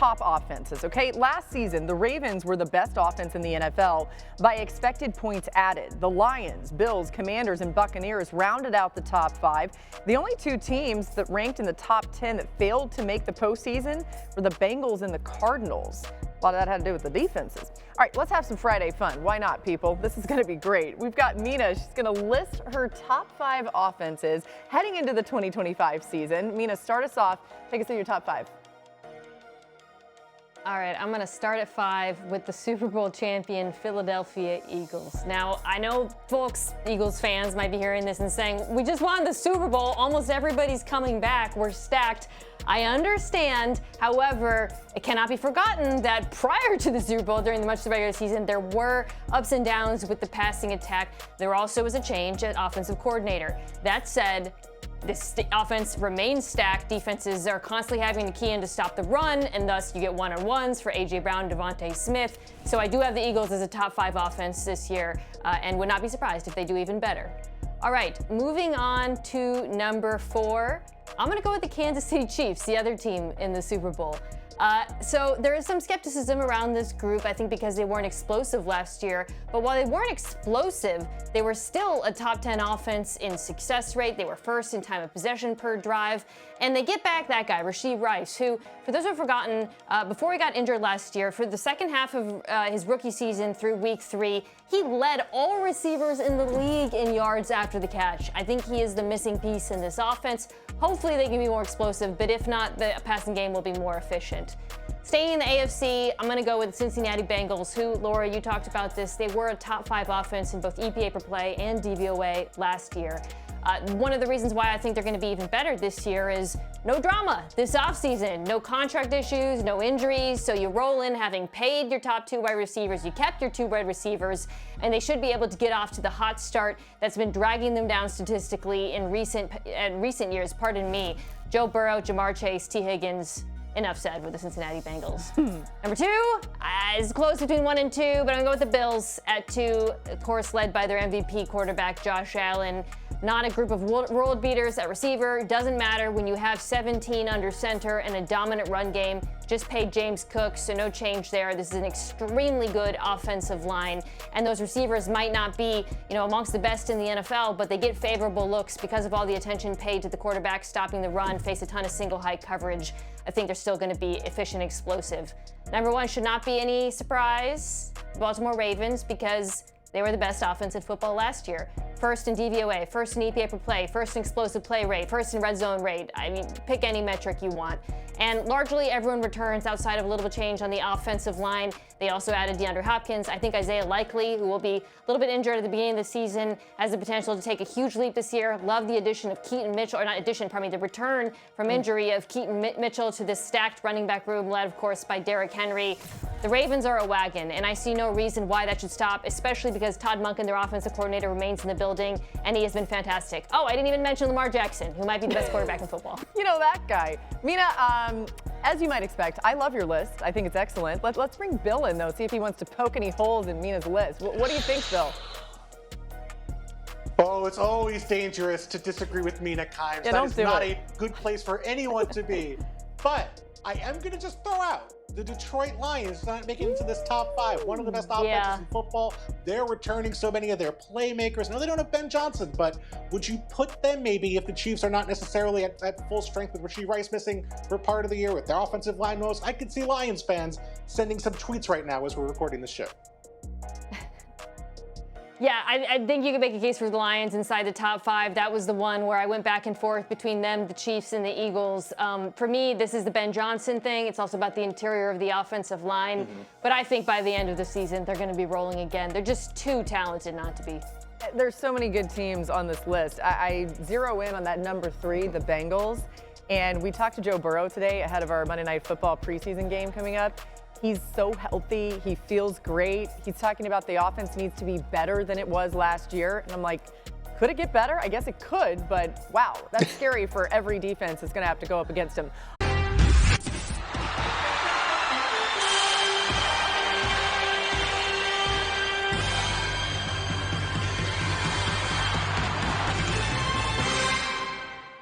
top offenses, okay? Last season, the Ravens were the best offense in the NFL by expected points added. The Lions, Bills, Commanders, and Buccaneers rounded out the top 5. The only 2 teams that ranked in the top 10 that failed to make the postseason were the Bengals and the Cardinals. A lot of that had to do with the defenses. All right, let's have some Friday fun. Why not, people? This is going to be great. We've got Mina. She's going to list her top 5 offenses heading into the 2025 season. Mina, start us off. Take us through your top 5. All right, I'm going to start at 5 with the Super Bowl champion Philadelphia Eagles. Now, I know folks, Eagles fans, might be hearing this and saying, we just won the Super Bowl. Almost everybody's coming back. We're stacked. I understand. However, it cannot be forgotten that prior to the Super Bowl, during much of the regular season, there were ups and downs with the passing attack. There also was a change at offensive coordinator. That said, this offense remains stacked. Defenses are constantly having to key in to stop the run, and thus you get one-on-ones for A.J. Brown, Devontae Smith. So I do have the Eagles as a top 5 offense this year, and would not be surprised if they do even better. All right, moving on to number 4. I'm going to go with the Kansas City Chiefs, the other team in the Super Bowl. So there is some skepticism around this group, I think because they weren't explosive last year. But while they weren't explosive, they were still a top 10 offense in success rate. They were first in time of possession per drive. And they get back that guy, Rashee Rice, who, for those who have forgotten, before he got injured last year, for the second half of his rookie season through week 3, he led all receivers in the league in yards after the catch. I think he is the missing piece in this offense. Hopefully they can be more explosive, but if not, the passing game will be more efficient. Staying in the AFC, I'm going to go with the Cincinnati Bengals, who, Laura, you talked about this. They were a top 5 offense in both EPA per play and DVOA last year. One of the reasons why I think they're going to be even better this year is no drama this offseason. No contract issues, no injuries. So you roll in having paid your top 2 wide receivers. You kept your 2 wide receivers, and they should be able to get off to the hot start that's been dragging them down statistically in recent years. Pardon me. Joe Burrow, Jamar Chase, T. Higgins. Enough said with the Cincinnati Bengals. Number 2 is close between 1 and 2, but I'm going to go with the Bills at 2, of course, led by their MVP quarterback, Josh Allen. Not a group of world beaters at receiver. Doesn't matter when you have 17 under center and a dominant run game. Just paid James Cook, so no change there. This is an extremely good offensive line. And those receivers might not be, amongst the best in the NFL, but they get favorable looks because of all the attention paid to the quarterback stopping the run, face a ton of single high coverage. I think they're still going to be efficient, explosive. Number 1 should not be any surprise. Baltimore Ravens, because they were the best offense in football last year. First in DVOA, first in EPA per play, first in explosive play rate, first in red zone rate. I mean, pick any metric you want. And largely everyone returns outside of a little bit of change on the offensive line. They also added DeAndre Hopkins. I think Isaiah Likely, who will be a little bit injured at the beginning of the season, has the potential to take a huge leap this year. Love the addition of Keaton Mitchell, or not addition, pardon me, the return from injury of Keaton Mitchell to this stacked running back room led, of course, by Derrick Henry. The Ravens are a wagon, and I see no reason why that should stop, especially because Todd Monken, their offensive coordinator, remains in the building, and he has been fantastic. Oh, I didn't even mention Lamar Jackson, who might be the best quarterback in football. You know that guy. Mina, as you might expect, I love your list. I think it's excellent. Let's bring Bill in, though, see if he wants to poke any holes in Mina's list. What do you think, Bill? Oh, it's always dangerous to disagree with Mina Kimes. Yeah, that is not it. a good place for anyone to be. But I am going to just throw out the Detroit Lions not making it into this top 5. One of the best offenses in football. They're returning so many of their playmakers. No, they don't have Ben Johnson, but would you put them maybe if the Chiefs are not necessarily at full strength with Rashee Rice missing for part of the year with their offensive line woes? I could see Lions fans sending some tweets right now as we're recording this show. Yeah, I think you could make a case for the Lions inside the top 5. That was the one where I went back and forth between them, the Chiefs, and the Eagles. For me, this is the Ben Johnson thing. It's also about the interior of the offensive line. But I think by the end of the season, they're going to be rolling again. They're just too talented not to be. There's so many good teams on this list. I zero in on that number 3, the Bengals. And we talked to Joe Burrow today ahead of our Monday Night Football preseason game coming up. He's so healthy. He feels great. He's talking about the offense needs to be better than it was last year. And I'm like, could it get better? I guess it could, but wow, that's scary for every defense that's going to have to go up against him.